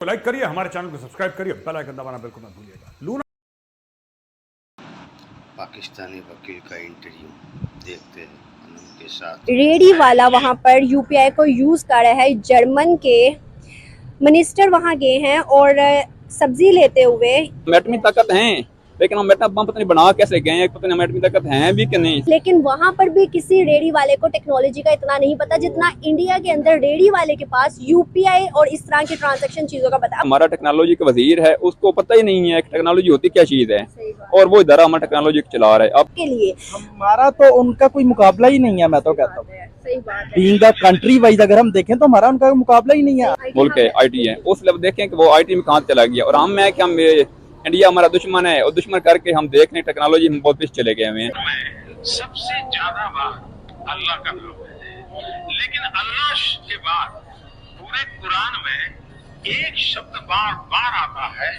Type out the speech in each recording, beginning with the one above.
तो लाइक करिए, हमारे चैनल को सब्सक्राइब करिए, बेल आइकन दबाना बिल्कुल मत भूलिएगा। लूना पाकिस्तानी वकील का इंटरव्यू देखते हैं उनके साथ। रेडी वाला वहाँ पर यूपीआई को यूज कर रहा है। जर्मन के मिनिस्टर वहाँ गए हैं और सब्जी लेते हुए एटमी ताकत हैं, लेकिन हम एटम बम पता नहीं बना कैसे गए हैं, पता नहीं एटमी ताकत हैं भी कि नहीं। लेकिन वहाँ पर भी किसी रेडी वाले को टेक्नोलॉजी का इतना नहीं पता जितना इंडिया के अंदर रेडी वाले के पास यूपीआई और इस तरह की ट्रांजैक्शन चीजों का पता। हमारा टेक्नोलॉजी का वजीर है, उसको पता ही नहीं है कि टेक्नोलॉजी होती क्या चीज है, और वो इधर हमारा टेक्नोलॉजी चला रहा है। अब के लिए हमारा तो उनका कोई मुकाबला ही नहीं है। मैं तो कहता हूँ बीइंग द कंट्री वाइज अगर हम देखें तो हमारा उनका मुकाबला ही नहीं है। मुल्क है आईटी है, उस लेवल देखें कि वो आईटी में कहाँ चला गया, और हम है कि हम इंडिया हमारा दुश्मन है, और दुश्मन करके हम देख रहे टेक्नोलॉजी में बहुत पीछे चले गए हुए हैं। सबसे ज्यादा बार अल्लाह का नाम है, लेकिन अल्लाह के बाद पूरे कुरान में एक शब्द बार बार आता है।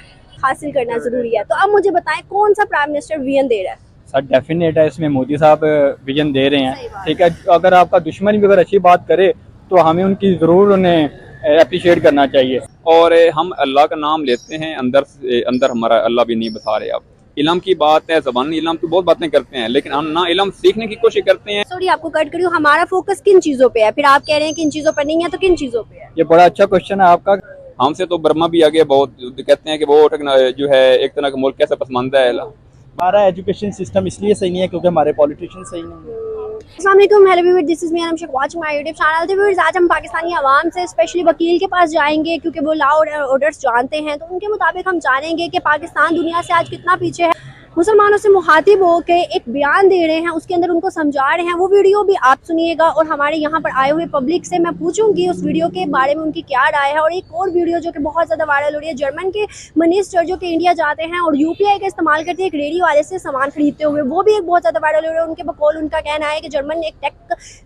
हासिल करना जरूरी है। तो अब मुझे बताएं कौन सा प्राइम मिनिस्टर विजन दे रहा है? सर डेफिनेट है, इसमें मोदी साहब विजन दे रहे हैं। ठीक है, अगर आपका दुश्मन भी अगर अच्छी बात करे तो हमें उनकी जरूर उन्हें अप्रिशिएट करना चाहिए। और हम अल्लाह का नाम लेते हैं, अंदर हमारा अल्लाह भी नहीं बता रहे। अब इलम की बात है, ज़बानी इलम तो बहुत बातें करते हैं, लेकिन हम ना इलम सीखने की कोशिश करते हैं। सॉरी आपको कट करी, हमारा फोकस किन चीजों पे है? फिर आप कह रहे हैं कि इन चीजों पर नहीं है, तो किन चीजों पे है? ये बड़ा अच्छा क्वेश्चन है आपका। हमसे तो बर्मा भी आगे बहुत कहते हैं कि वो जो है एक तरह का मुल्क कैसे पसंद है। हमारा एजुकेशन सिस्टम इसलिए सही नहीं है क्योंकि हमारे पॉलिटिशियन सही नहीं है। अस्सलाम वालेकुम, hello viewers, this is me Anam Shaikh watching my YouTube channel. तो व्यूअर्स, आज हम पाकिस्तानी आवाम से स्पेशली वकील के पास जाएंगे क्योंकि वो लॉ और ऑर्डर्स जानते हैं। तो उनके मुताबिक हम जानेंगे कि पाकिस्तान दुनिया से आज कितना पीछे है। मुसलमानों से मुखातिब होकर एक बयान दे रहे हैं, उसके अंदर उनको समझा रहे हैं। वो वीडियो भी आप सुनिएगा और हमारे यहाँ पर आए हुए पब्लिक से मैं पूछूंगी उस वीडियो के बारे में उनकी क्या राय है। और एक और वीडियो जो कि बहुत ज़्यादा वायरल हो रही है, जर्मन के मिनिस्टर जो कि इंडिया जाते हैं और यूपीआई का इस्तेमाल करते हैं एक रेडी वाले से सामान खरीदते हुए, वो भी एक बहुत ज़्यादा वायरल हो रहा है। उनके बकौल उनका कहना है कि जर्मन एक टेक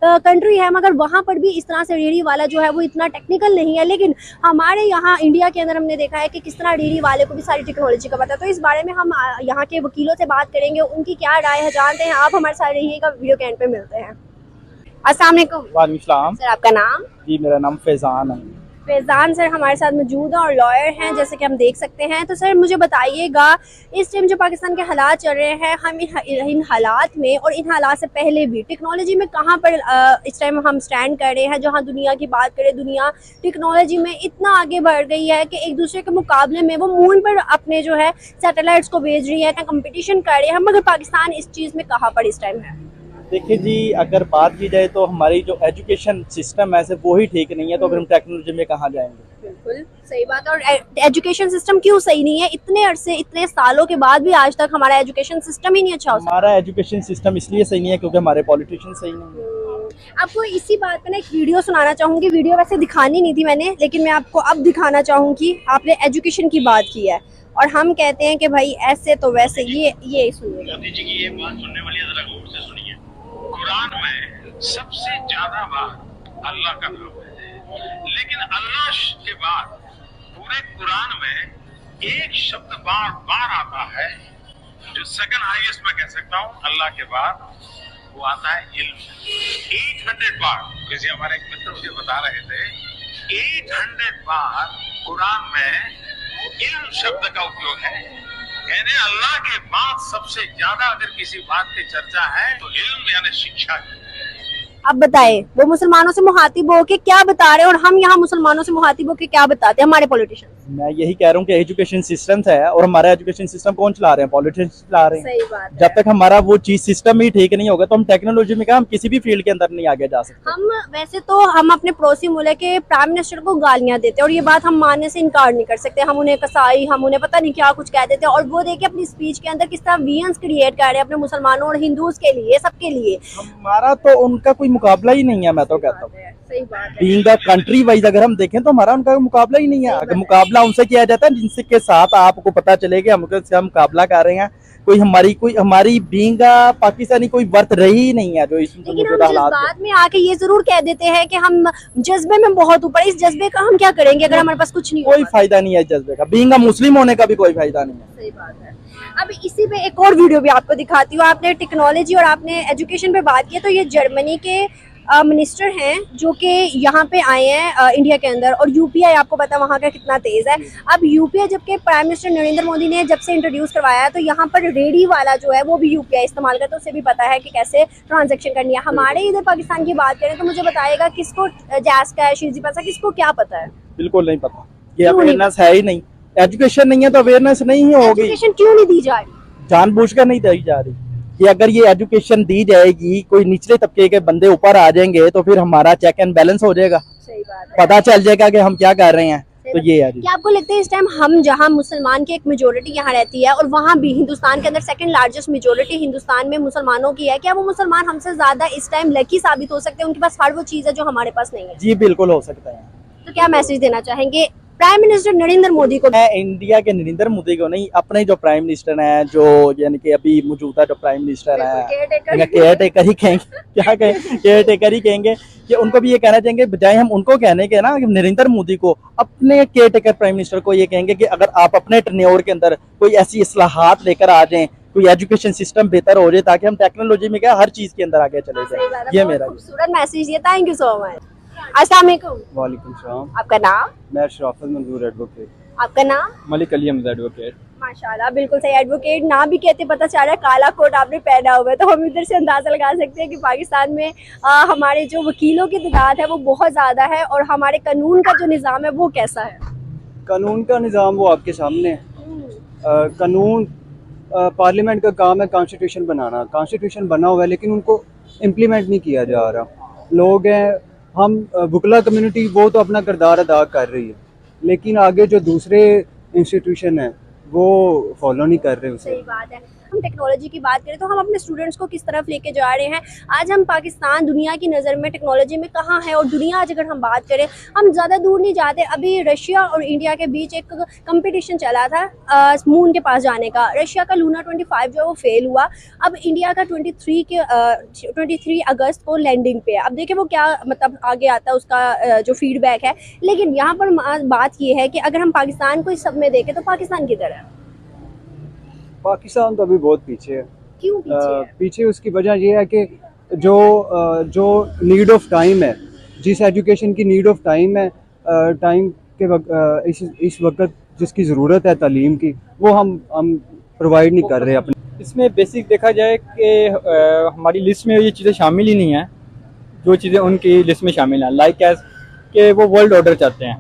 कंट्री है, मगर वहाँ पर भी इस तरह से रेडी वाला जो है वो इतना टेक्निकल नहीं है। लेकिन हमारे यहाँ इंडिया के अंदर हमने देखा है कि किस तरह रेडी वाले को भी सारी टेक्नोलॉजी का पता है। तो इस बारे में हम यहाँ के वकीलों से बात करेंगे, उनकी क्या राय है जानते हैं। आप हमारे साथ रहिएगा, वीडियो के एंड पे मिलते हैं। अस्सलाम वालेकुम। वालेकुम सलाम। सर आपका नाम? जी मेरा नाम फैजान है। फैजान सर हमारे साथ मौजूद हैं और लॉयर हैं, जैसे कि हम देख सकते हैं। तो सर मुझे बताइएगा, इस टाइम जो पाकिस्तान के हालात चल रहे हैं, हम इन हालात में और इन हालात से पहले भी टेक्नोलॉजी में कहाँ पर इस टाइम हम स्टैंड कर रहे हैं? जहाँ दुनिया की बात करें, दुनिया टेक्नोलॉजी में इतना आगे बढ़ गई है कि एक दूसरे के मुकाबले में वो मून पर अपने जो है सैटेलाइट्स को भेज रही है, कंपटीशन कर रहे हैं, मगर पाकिस्तान इस चीज़ में कहाँ पर इस टाइम है? देखिए जी, अगर बात की जाए तो हमारी जो एजुकेशन सिस्टम है वो ही ठीक नहीं है, तो फिर हम टेक्नोलॉजी में कहाँ जाएंगे? बिल्कुल सही बात। और एजुकेशन सिस्टम क्यों सही नहीं है? इतने अरसे इतने सालों के बाद भी आज तक हमारा एजुकेशन सिस्टम ही नहीं अच्छा हो सकता। हमारा एजुकेशन सिस्टम इसलिए सही नहीं है क्योंकि हमारे पॉलिटिशियन सही नहीं है। आपको इसी बात पे ना एक वीडियो सुनाना चाहूँगी। वीडियो वैसे दिखानी नहीं थी मैंने, लेकिन मैं आपको अब दिखाना चाहूँगी। आपने एजुकेशन की बात की है और हम कहते हैं कि भाई ऐसे तो वैसे, ये सुनिएगा। मोदी जी की ये बात सुनने वाली है, जरा गौर से सुनिए। कुरान में सबसे ज्यादा बार अल्लाह का नाम है, लेकिन अल्लाह के बाद पूरे कुरान में एक शब्द बार बार आता है जो सेकंड हाईएस्ट मैं कह सकता हूँ अल्लाह के बाद, वो आता है इल्म। 800 बार, जैसे हमारे एक मित्र मुझे बता रहे थे, 800 बार कुरान में इल्म शब्द का उपयोग है। यानी अल्लाह के बाद सबसे ज्यादा अगर किसी बात की चर्चा है तो इल्म यानी शिक्षा की। अब बताए, वो मुसलमानों से मुखातिब होके क्या बता रहे हैं और हम यहाँ मुसलमानों से मुखातिब होके क्या बताते हैं हमारे पॉलिटिशियन? मैं यही कह रहा हूँ कि एजुकेशन सिस्टम है, और हमारा एजुकेशन सिस्टम कौन चला रहे हैं? पॉलिटिशियंस चला रहे हैं। सही बात है। जब तक हमारा वो चीज सिस्टम ही ठीक नहीं होगा तो हम टेक्नोलॉजी में क्या, हम किसी भी फील्ड के अंदर नहीं आगे जा सकते। हम वैसे तो हम अपने पड़ोसी मुल्क के प्राइम मिनिस्टर को गालियां देते हैं और ये बात हम मानने से इनकार नहीं कर सकते। हम उन्हें कसाई, हम उन्हें पता नहीं क्या कुछ कह देते हैं, और वो देखिए अपनी स्पीच के अंदर किस तरह वियंस क्रिएट कर रहे हैं अपने मुसलमानों और हिंदूज के लिए, सबके लिए। हमारा तो उनका कोई मुकाबला ही नहीं है। मैं तो कहता हूँ सही बात है। बीइंग द कंट्री वाइज अगर हम देखें तो हमारा उनका मुकाबला ही नहीं है। अगर मुकाबला उनसे किया जाता है जिनसे के साथ आपको पता चले कि हम मुकाबला कर रहे हैं, कोई हमारी बीइंग पाकिस्तानी कोई वर्थ रही ही नहीं है। जो इस लेकिन हम जज्बात में आके ये जरूर कह देते हैं कि हम जज्बे में बहुत ऊपर, इस जज्बे का हम क्या करेंगे अगर हमारे पास कुछ नहीं? कोई फायदा नहीं है इस जज्बे का, बीइंग मुस्लिम होने का भी कोई फायदा नहीं है। सही बात है। अब इसी पे एक और वीडियो भी आपको दिखाती हूँ। आपने टेक्नोलॉजी और आपने एजुकेशन पे बात की, तो ये जर्मनी के मिनिस्टर हैं जो कि यहाँ पे आए हैं इंडिया के अंदर, और यूपीआई आपको पता है वहाँ का कितना तेज़ है। अब यूपीआई जबकि प्राइम मिनिस्टर नरेंद्र मोदी ने जब से इंट्रोड्यूस करवाया है, तो यहाँ पर रेडी वाला जो है वो भी यूपीआई इस्तेमाल करता है, उसे भी पता है कि कैसे ट्रांजेक्शन करनी है। हमारे इधर पाकिस्तान की बात करें तो मुझे बताइएगा किसको जैज़ कैश, इजी पैसा, किसको क्या पता है? बिल्कुल नहीं पता, ये क्यों नहीं अवेयरनेस है ही नहीं। एजुकेशन नहीं है तो अवेयरनेस नहीं ही होगी। एजुकेशन क्यों नहीं दी जा रही? जानबूझकर नहीं दी जा रही कि अगर ये एजुकेशन दी जाएगी, कोई निचले तबके के बंदे ऊपर आ जाएंगे तो फिर हमारा चेक एंड बैलेंस हो जाएगा, सही बात है। पता चल जाएगा कि हम क्या कर रहे हैं। तो ये है जी। क्या आपको लगता है इस टाइम हम जहां मुसलमान की एक मेजोरिटी यहाँ रहती है, और वहाँ भी हिंदुस्तान के अंदर सेकंड लार्जेस्ट मेजोरिटी हिंदुस्तान में मुसलमानों की है, क्या वो मुसलमान हमसे ज्यादा इस टाइम लकी साबित हो सकते हैं? उनके पास हर वो चीज है जो हमारे पास नहीं है। जी बिल्कुल हो सकता है। तो क्या मैसेज देना चाहेंगे प्राइम मिनिस्टर नरेंद्र मोदी को? मैं इंडिया के नरेंद्र मोदी को नहीं, अपने जो प्राइम मिनिस्टर हैं, जो यानी कि अभी मौजूदा जो प्राइम मिनिस्टर है, केयर टेकर ही कहेंगे, क्या कहें, केयर टेकर ही कहेंगे, कि उनको भी ये कहना चाहेंगे, बजाय हम उनको कहने के ना कि नरेंद्र मोदी को, अपने केयर टेकर प्राइम मिनिस्टर को ये कहेंगे कि अगर आप अपने टर्न्योर के अंदर कोई ऐसी इस्लाहात लेकर आ जाएं, कोई एजुकेशन सिस्टम बेहतर हो जाए, ताकि हम टेक्नोलॉजी में क्या हर चीज के अंदर आगे चले जाए। ये मेरा खूबसूरत मैसेज है, थैंक यू सो मच। अस्सलाम वालेकुम। वालेकुम सलाम। आपका नाम? मैं शराफत मंजूर एडवोकेट। आपका नाम? मलिक अली अहमद एडवोकेट। माशाल्लाह, बिल्कुल सही। एडवोकेट ना भी कहते पता चल रहा है, काला कोट आपने पहना हुआ है, तो हम इधर से अंदाजा लगा सकते हैं कि पाकिस्तान में हमारे जो वकीलों की तादाद है वो बहुत ज़्यादा है, और हमारे कानून का जो निज़ाम है वो कैसा है? कानून का निज़ाम वो आपके सामने है। कानून पार्लियामेंट का काम है कॉन्स्टिट्यूशन बनाना। कॉन्स्टिट्यूशन बना हुआ है लेकिन उनको इम्प्लीमेंट नहीं किया जा रहा। लोग हैं, हम वकला कम्युनिटी, वो तो अपना किरदार अदा कर रही है, लेकिन आगे जो दूसरे इंस्टीट्यूशन हैं वो फॉलो नहीं कर रहे उसे। सही बात है। हम टेक्नोलॉजी की बात करें तो हम अपने स्टूडेंट्स को किस तरफ लेके जा रहे हैं? आज हम पाकिस्तान दुनिया की नज़र में टेक्नोलॉजी में कहाँ है, और दुनिया आज अगर हम बात करें, हम ज़्यादा दूर नहीं जाते, अभी रशिया और इंडिया के बीच एक कंपटीशन चला था मून के पास जाने का। रशिया का लूना 25 जो है वो फेल हुआ। अब इंडिया का 23 अगस्त को लैंडिंग पे है। अब देखिए वो क्या मतलब आगे आता है उसका जो फीडबैक है। लेकिन यहाँ पर बात ये है कि अगर हम पाकिस्तान को इस सब में देखें तो पाकिस्तान किधर है? पाकिस्तान तो अभी बहुत पीछे है। क्यों पीछे है? पीछे उसकी वजह यह है कि जो नीड ऑफ टाइम है, जिस एजुकेशन की नीड ऑफ टाइम है, टाइम के इस वक्त जिसकी ज़रूरत है तालीम की, वो हम प्रोवाइड नहीं कर रहे अपने। इसमें बेसिक देखा जाए कि हमारी लिस्ट में ये चीज़ें शामिल ही नहीं हैं जो चीज़ें उनकी लिस्ट में शामिल हैं। लाइक एज कि वो वर्ल्ड ऑर्डर चाहते हैं,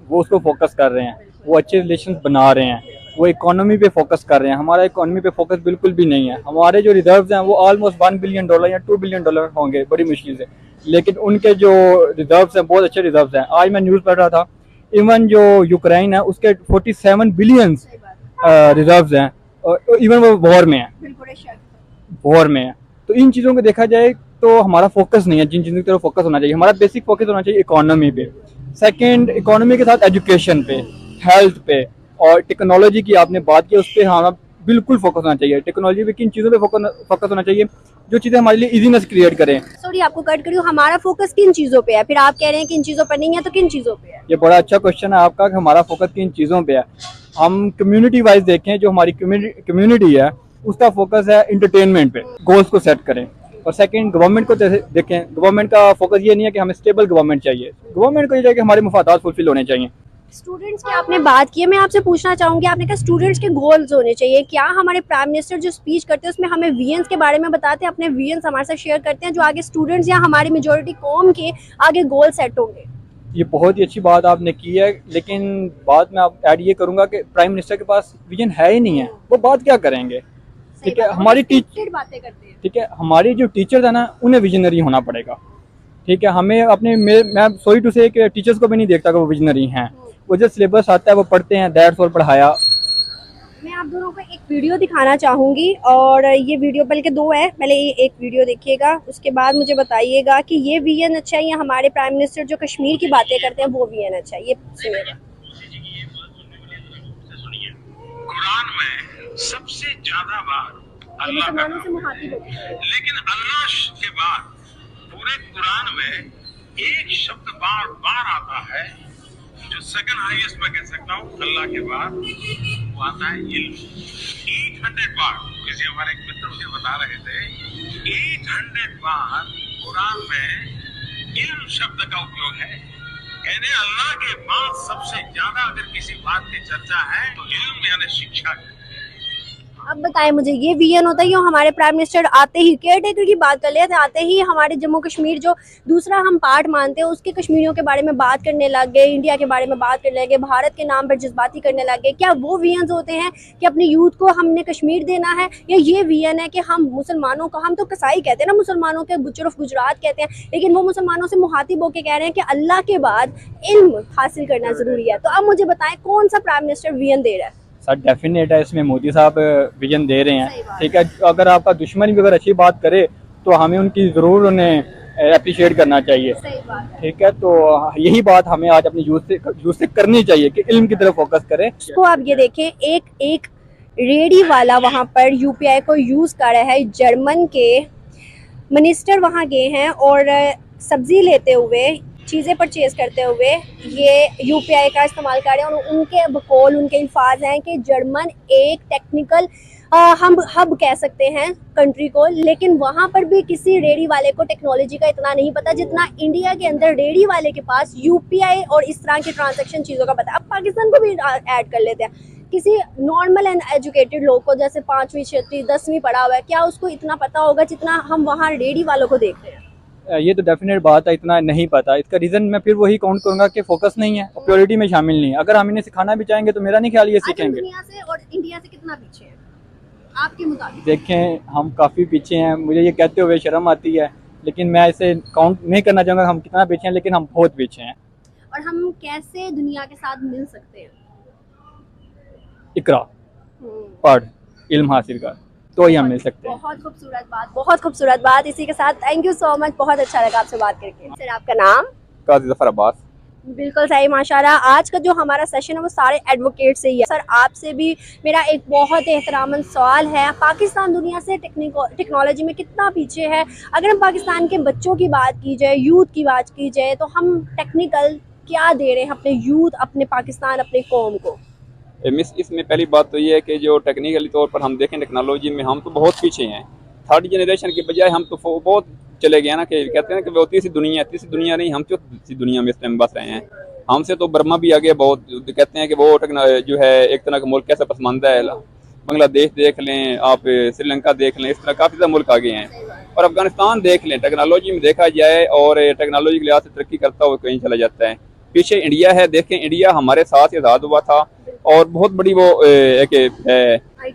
वो उसको फोकस कर रहे हैं, वो अच्छे रिलेशंस बना रहे हैं, वो इकोनॉमी पे फोकस कर रहे हैं। हमारा इकोनॉमी पे फोकस बिल्कुल भी नहीं है। हमारे जो रिजर्व्स हैं वो ऑलमोस्ट $1 बिलियन या $2 बिलियन होंगे बड़ी मुश्किल से, लेकिन उनके जो रिजर्व्स हैं बहुत अच्छे रिजर्व्स हैं। आज मैं न्यूज़ पढ़ रहा था, इवन जो यूक्रेन है उसके 47 बिलियन रिजर्व्स हैं, और इवन वो वॉर में है, वॉर में है। तो इन चीज़ों को देखा जाए तो हमारा फोकस नहीं है जिन चीज़ों की तरफ फोकस होना चाहिए। हमारा बेसिक फोकस होना चाहिए इकोनॉमी पे, सेकंड इकोनॉमी के साथ एजुकेशन पे, हेल्थ पे, और टेक्नोलॉजी की आपने बात की, उस पर हमारा बिल्कुल फोकस होना चाहिए। टेक्नोलॉजी पे किन चीज़ों पे फोकस होना चाहिए जो चीज़ें हमारे लिए इजीनेस क्रिएट करें। सॉरी आपको कट करूँ, हमारा फोकस किन चीज़ों पे है? फिर आप कह रहे हैं किन चीज़ों पर नहीं है, तो किन चीज़ों पे है? ये बड़ा अच्छा क्वेश्चन है आपका कि हमारा फोकस किन चीज़ों पे है। हम कम्युनिटी वाइज देखें, जो हमारी कम्युनिटी है उसका फोकस है इंटरटेनमेंट पे, गोल्स को सेट करें। और सेकंड गवर्नमेंट को देखें, गवर्नमेंट का फोकस ये नहीं है कि हमें स्टेबल गवर्नमेंट चाहिए, गवर्नमेंट को ये चाहिए कि हमारे मुफादात फुलफिल होने चाहिए। स्टूडेंट्स की आपने बात की है, मैं आपसे पूछना चाहूँगी, आपने कहा स्टूडेंट्स के गोल्स होने चाहिए। क्या हमारे प्राइम मिनिस्टर जो स्पीच करते हैं उसमें हमें विजन्स के बारे में बताते हैं, अपने विजन्स हमारे साथ शेयर करते हैं, जो आगे स्टूडेंट्स या हमारी मेजोरिटी कौम के आगे गोल सेट होंगे? ये बहुत ही अच्छी बात आपने की है, लेकिन बात में आप ऐड ये करूँगा कि प्राइम मिनिस्टर के पास विजन है ही नहीं है, वो बात क्या करेंगे? ठीक है, हमारी बातें करते हैं। ठीक है, हमारी जो टीचर्स है ना उन्हें विजनरी होना पड़ेगा। ठीक है, हमें अपने मैं सॉरी टू से कि टीचर्स को भी नहीं देखता कि वो विजनरी हैं। वो जो सिलेबस आता है वो पढ़ते हैं, दैट्स ऑल, पढ़ाया। मैं आप दोनों को एक वीडियो दिखाना चाहूँगी, और ये वीडियो बल्कि दो है, पहले ये एक वीडियो देखिएगा, उसके बाद मुझे बताइएगा कि ये विजन अच्छा है या हमारे प्राइम मिनिस्टर जो कश्मीर की बातें करते हैं वो विजन अच्छा है। ये सुनिएगा। कुरान में सबसे ज्यादा बार अल्लाह का नाम है, लेकिन अल्लाह के बाद पूरे कुरान में एक शब्द बार बार आता है जो सेकंड हाईएस्ट मैं कह सकता हूँ अल्लाह के बाद, वो आता है इल्म। 800 बार, किसी हमारे एक मित्र मुझे बता रहे थे, 800 बार कुरान में इल्म शब्द का उपयोग है। यानी अल्लाह के बाद सबसे ज्यादा अगर किसी बात की चर्चा है तो इल्म यानी शिक्षा की। अब बताएं मुझे, ये वीएन होता है, हमारे प्राइम मिनिस्टर आते ही केयर टेकर की बात कर लेते, आते ही हमारे जम्मू कश्मीर जो दूसरा हम पार्ट मानते हैं उसके कश्मीरियों के बारे में बात करने लग गए, इंडिया के बारे में बात करने लगे, भारत के नाम पर जज्बाती करने लग गए। क्या वो वीएन होते हैं कि अपने यूथ को हमने कश्मीर देना है, या ये वीएन है कि हम मुसलमानों को, हम तो कसाई कहते हैं ना, मुसलमानों के गुजर ऑफ गुजरात कहते हैं, लेकिन वो मुसलमानों से मुहातिब होकर कह रहे हैं कि अल्लाह के बाद इल्म हासिल करना ज़रूरी है। तो अब मुझे बताएं कौन सा प्राइम मिनिस्टर वीएन दे रहा है? सर डेफिनेट है, इसमें मोदी साहब विजन दे रहे हैं, ठीक है। अगर आपका दुश्मन भी अगर अच्छी बात करे तो हमें उनकी ज़रूर उन्हें अप्रिशिएट करना चाहिए, ठीक है। तो यही बात हमें आज अपनी यूथ से करनी चाहिए कि इल्म की तरफ फोकस करें। इसको आप ये देखें, एक रेडी वाला वहाँ पर यूपीआई को यूज़ कर रहा है, जर्मन के मिनिस्टर वहाँ गए हैं और सब्जी लेते हुए, चीज़ें परचेज करते हुए ये यूपीआई का इस्तेमाल कर रहे हैं, और उनके बकौल उनके अल्फाज हैं कि जर्मन एक टेक्निकल हब कह सकते हैं कंट्री को, लेकिन वहाँ पर भी किसी रेडी वाले को टेक्नोलॉजी का इतना नहीं पता जितना इंडिया के अंदर रेडी वाले के पास यूपीआई और इस तरह की ट्रांजैक्शन चीज़ों का पता है। अब पाकिस्तान को भी ऐड कर लेते हैं, किसी नॉर्मल एंड एजुकेटेड लोग को, जैसे 5वीं 6वीं 10वीं पढ़ा हुआ है, क्या उसको इतना पता होगा जितना हम वहाँ रेडी वालों को देख रहे हैं? ये तो डेफिनेट बात है, इतना नहीं पता। इसका रीज़न मैं फिर वही काउंट करूंगा कि फोकस नहीं है और प्योरिटी में शामिल नहीं है। अगर हम इन्हें सिखाना भी चाहेंगे तो मेरा नहीं ख्याल ये सीखेंगे। दुनिया से और इंडिया से कितना पीछे है आपके मुताबिक? देखें, हम काफ़ी पीछे हैं, मुझे ये कहते हुए शर्म आती है, लेकिन मैं इसे काउंट नहीं करना चाहूँगा हम कितना पीछे हैं, लेकिन हम बहुत पीछे हैं। और हम कैसे दुनिया के साथ मिल सकते हैं? इकरा, पढ़, इल्म हासिल कर, तो ही हम मिल सकते हैं। बहुत खूबसूरत बात, बहुत खूबसूरत बात। इसी के साथ थैंक यू सो मच, बहुत अच्छा लगा आपसे बात करके। सर आपका नाम? काजी जफर अब्बास। बिल्कुल सही, माशाल्लाह। आज का जो हमारा सेशन है वो सारे एडवोकेट से ही है। सर आपसे भी मेरा एक बहुत एहतरामन सवाल है, पाकिस्तान दुनिया से टेक्नोलॉजी में कितना पीछे है? अगर हम पाकिस्तान के बच्चों की बात की जाए, यूथ की बात की जाए, तो हम टेक्निकल क्या दे रहे हैं अपने यूथ, अपने पाकिस्तान, अपने कौम को? मिस, इसमें पहली बात तो ये है कि जो टेक्निकली तौर पर हम देखें टेक्नोलॉजी में हम तो बहुत पीछे हैं। थर्ड जनरेशन के बजाय हम तो बहुत चले गए ना, कि कहते हैं कि वो तीसरी दुनिया नहीं, हम चौथी दुनिया में इस टाइम बस रहे हैं। हमसे तो बर्मा भी आगे बहुत, कहते हैं कि वो जो है एक तरह का मुल्क कैसा पसमानदा है। बांग्लादेश देख लें आप, श्रीलंका देख लें, इस तरह काफ़ी ज़्यादा मुल्क आगे हैं। और अफगानिस्तान देख लें, टेक्नोलॉजी में देखा जाए और टेक्नोलॉजी के लिहाज से तरक्की करता हुआ कहीं चला जाता है। पीछे इंडिया है, देखें इंडिया हमारे साथ आज़ाद हुआ था और बहुत बड़ी वो एक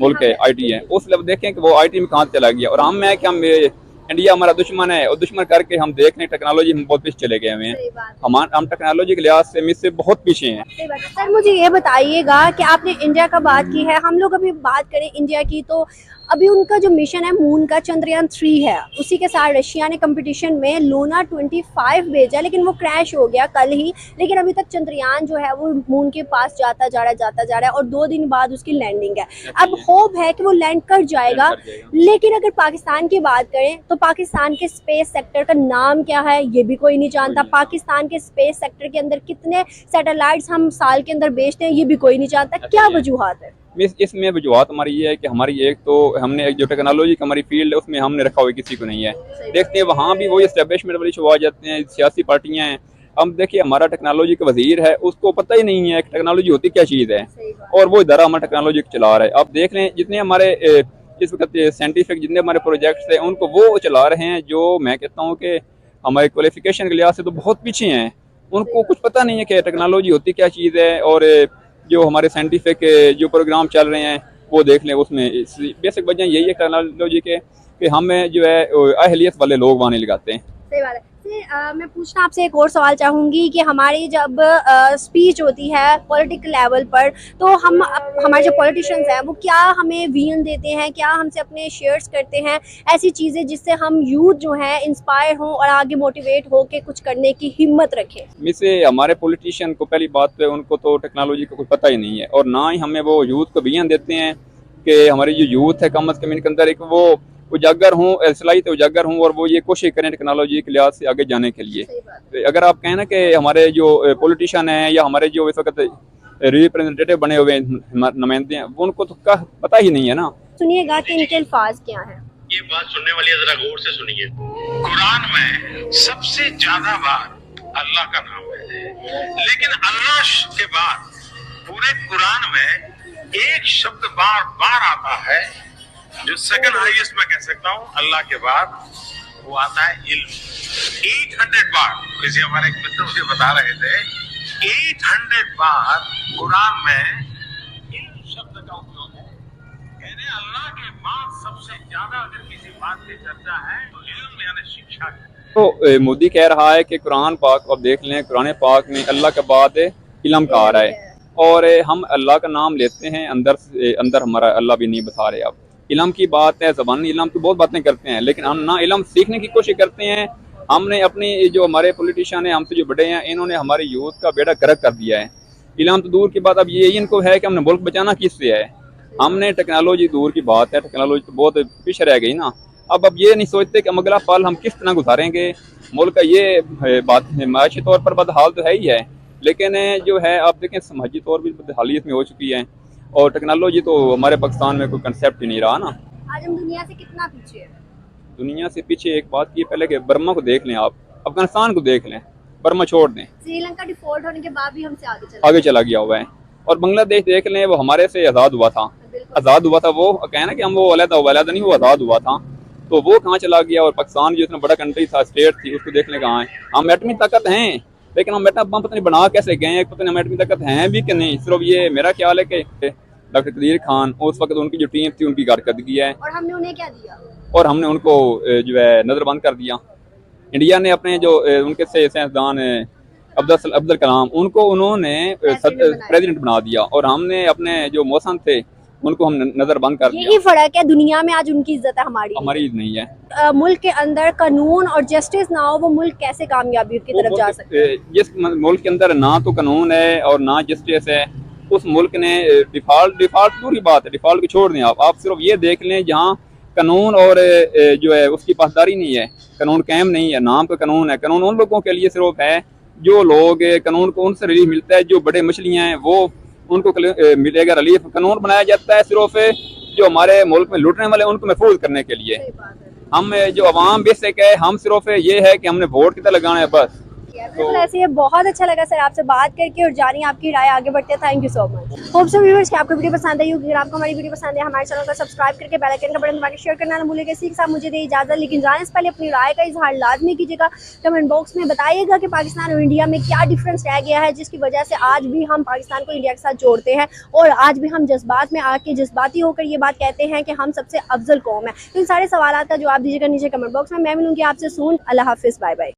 मुल्क है, आईटी है। उस लेवल देखें कि वो आईटी में कहाँ चला गया, और हम है कि हम इंडिया हमारा दुश्मन है, और दुश्मन करके हम देख रहे हैं टेक्नोलॉजी में बहुत पीछे चले गए हुए हैं। हम टेक्नोलॉजी के लिहाज से इससे बहुत पीछे हैं। सर मुझे ये बताइएगा कि आपने इंडिया का बात की है, हम लोग अभी बात करें इंडिया की, तो अभी उनका जो मिशन है मून का, चंद्रयान 3 है, उसी के साथ रशिया ने कंपटीशन में लूना 25 भेजा, लेकिन वो क्रैश हो गया कल ही। लेकिन अभी तक चंद्रयान जो है वो मून के पास जाता जा रहा है और 2 दिन बाद उसकी लैंडिंग है। अब होप है कि वो लैंड कर जाएगा। लेकिन अगर पाकिस्तान की बात करें तो पाकिस्तान के स्पेस सेक्टर का नाम क्या है ये भी कोई नहीं जानता। पाकिस्तान के स्पेस सेक्टर के अंदर कितने सैटेलाइट्स हम साल के अंदर भेजते हैं ये भी कोई नहीं जानता। क्या वजूहात है? इसमें वजूहत हमारी ये है कि हमारी एक तो हमने एक जो टेक्नोलॉजी का हमारी फील्ड है उसमें हमने रखा हुआ किसी को नहीं है। देखते हैं वहाँ भी वही एस्टेब्लिशमेंट वाली शो आ जाते हैं, सियासी पार्टियाँ हैं। हम देखिए हमारा टेक्नोलॉजी का वजीर है, उसको पता ही नहीं है कि टेक्नोलॉजी होती क्या चीज़ है, और वो इदारा हमारा टेक्नोलॉजी को चला रहा है। आप देख लें जितने हमारे इस वक्त साइंटिफिक जितने हमारे प्रोजेक्ट्स हैं उनको वो चला रहे हैं, जो मैं कहता हूँ कि हमारे क्वालिफिकेशन के लिहाज से तो बहुत पीछे हैं। उनको कुछ पता नहीं है कि टेक्नोलॉजी होती क्या चीज़ है। और जो हमारे साइंटिफिक जो प्रोग्राम चल रहे हैं वो देख लें, उसमें बेसिक वजह यही है टेक्नोलॉजी के कि हम जो है अहलियत वाले लोग वहाँ नहीं लगाते हैं। सही बात है। मैं पूछना आपसे एक और सवाल चाहूँगी कि हमारी जब स्पीच होती है पॉलिटिकल लेवल पर, तो हम हमारे जो पॉलिटिशियंस हैं वो क्या हमें विजन देते हैं, क्या हमसे अपने शेयर्स करते हैं ऐसी चीज़ें जिससे हम यूथ जो है इंस्पायर हों और आगे मोटिवेट हो के कुछ करने की हिम्मत रखें? मिसे हमारे पॉलिटिशियन को पहली बात तो उनको तो टेक्नोलॉजी का कुछ पता ही नहीं है, और ना ही हमें वो यूथ को विजन देते हैं कि हमारी जो यूथ है कम अज़ कम इनके अंदर एक वो उजागर हूँ, सलाहियत उजागर हूँ, और वो ये कोशिश करें टेक्नोलॉजी के लिहाज से आगे जाने के लिए। तो अगर आप कहें ना कि हमारे जो पॉलिटिशियन हैं या हमारे जो इस वक्त रिप्रेजेंटेटिव बने हुए नुमाइंदे हैं, उनको तो पता ही नहीं है ना। सुनिएगा कि इनके अल्फाज क्या हैं। ये बात सुनने वाली है, जरा गौर से सुनिए। कुरान में सबसे ज्यादा बार अल्लाह का नाम है, लेकिन अल्लाह के बाद पूरे कुरान में एक शब्द बार बार आता है जो सेकंड हाईएस्ट मैं कह सकता हूँ अल्लाह के बाद, वो आता है इल्म। 800 बार, किसी हमारे एक मित्र मुझे बता रहे थे, 800 बार कुरान में इल्म शब्द का उपयोग है। यानी अल्लाह के बाद सबसे ज्यादा अगर किसी बात की चर्चा है तो इल्म यानी शिक्षा की। तो मोदी कह रहा है कि कुरान पाक, अब देख लें कुरान पाक में अल्लाह के बाद इल्म का आ रहा है, और हम अल्लाह का नाम लेते हैं, अंदर हमारा अल्लाह भी नहीं बता रहे। अब इल्म की बात है, ज़बानी इल्म तो बहुत बातें करते हैं, लेकिन हम ना इल्म सीखने की कोशिश करते हैं। हमने अपनी जो हमारे पॉलिटिशियन हैं, हमसे जो बड़े हैं, इन्होंने हमारे यूथ का बेड़ा गर्क कर दिया है। इल्म तो दूर की बात, अब ये इनको है कि हमने मुल्क बचाना किससे है। हमने टेक्नोलॉजी दूर की बात है, टेक्नोलॉजी तो बहुत पीछे रह गई ना। अब ये नहीं सोचते कि अगला पल हम किस तरह गुजारेंगे मुल्क का। ये बात माशी तौर पर बदहाल तो है ही है, लेकिन जो है आप देखें समाजी तौर पर बदहाली इसमें हो चुकी है, और टेक्नोलॉजी तो हमारे पाकिस्तान में कोई कंसेप्ट ही नहीं रहा ना। आज हम दुनिया से कितना पीछे है? दुनिया से पीछे एक बात की पहले कि बर्मा को देख लें, आप अफगानिस्तान को देख लें, बर्मा छोड़ दें, श्रीलंका डिफॉल्ट होने के बाद भी हमसे आगे चला गया हुआ है। और बांग्लादेश देख लें, वो हमारे से आज़ाद हुआ था, वो कहना कि हम वो अलग नहीं, वो आज़ाद हुआ था, तो वो कहाँ चला गया। और पाकिस्तान जो इतना बड़ा कंट्री था, स्टेट थी, उसको देख लें कहाँ है। हम एटमी ताकत हैं, लेकिन हम एटम बम पता नहीं बना कैसे गए हैं, पता नहीं हम एटमी ताकत हैं भी कि नहीं। सिर्फ ये मेरा ख्याल है कि डॉक्टर कदीर खान, उस वक्त उनकी जो टीम थी उनकी कारकर्दगी है, और हमने उन्हें क्या दिया, और हमने उनको जो है नजरबंद कर दिया। इंडिया ने अपने जो उनके साइंसदान अब्दुल कलाम, उनको उन्होंने प्रेसिडेंट बना दिया, और हमने अपने जो मौसम थे उनको हम नजरबंद कर दिया। यही फर्क है, दुनिया में आज उनकी इज्जत है, हमारी नहीं है। मुल्क के अंदर कानून और जस्टिस ना हो, वो मुल्क कैसे कामयाबी की तरफ जा सकते हैं? जिस मुल्क के अंदर ना तो कानून है और ना जस्टिस है, उस मुल्क ने डिफॉल्ट पूरी बात है, डिफॉल्ट को छोड़ दें आप सिर्फ ये देख लें जहाँ कानून और जो है उसकी पासदारी नहीं है, कानून कायम नहीं है, नाम का कानून है। कानून उन लोगों के लिए सिर्फ है जो लोग कानून को उनसे रिलीफ मिलता है, जो बड़े मछलियाँ हैं वो उनको मिलेगा रिलीफ। कानून बनाया जाता है सिर्फ जो हमारे मुल्क में लूटने वाले उनको महफूज करने के लिए। हम जो अवाम बेसिक है, हम सिर्फ ये है कि हमने वोट कितना लगाना है बस। बिल्कुल ऐसे ही। बहुत अच्छा लगा सर आपसे बात करके और जानिए आपकी राय, आगे बढ़ते हैं। Thank you so much. Hope so viewers कि आपको वीडियो पसंद आई होगी। अगर आपको हमारी वीडियो पसंद है, हमारे चैनल को सब्सक्राइब करके बेल आइकन का बटन दबा के शेयर करना ना भूलिएगा। इसी के साथ मुझे दे इजाजत, लेकिन जाने से पहले अपनी राय का इजहार लाजमी कीजिएगा। कमेंट बॉक्स में बताइएगा कि पाकिस्तान और इंडिया में क्या डिफरेंस रह गया है, जिसकी वजह से आज भी हम पाकिस्तान को इंडिया के साथ जोड़ते हैं, और आज भी हम जज्बात में आके जज्बाती होकर ये बात कहते हैं कि हम सबसे अफजल कौम है। इन सारे सवाल का जवाब दीजिएगा नीचे कमेंट बॉक्स में। मैं मिलूंगी आपसे सून। अल्लाह हाफिज़, बाय बाय।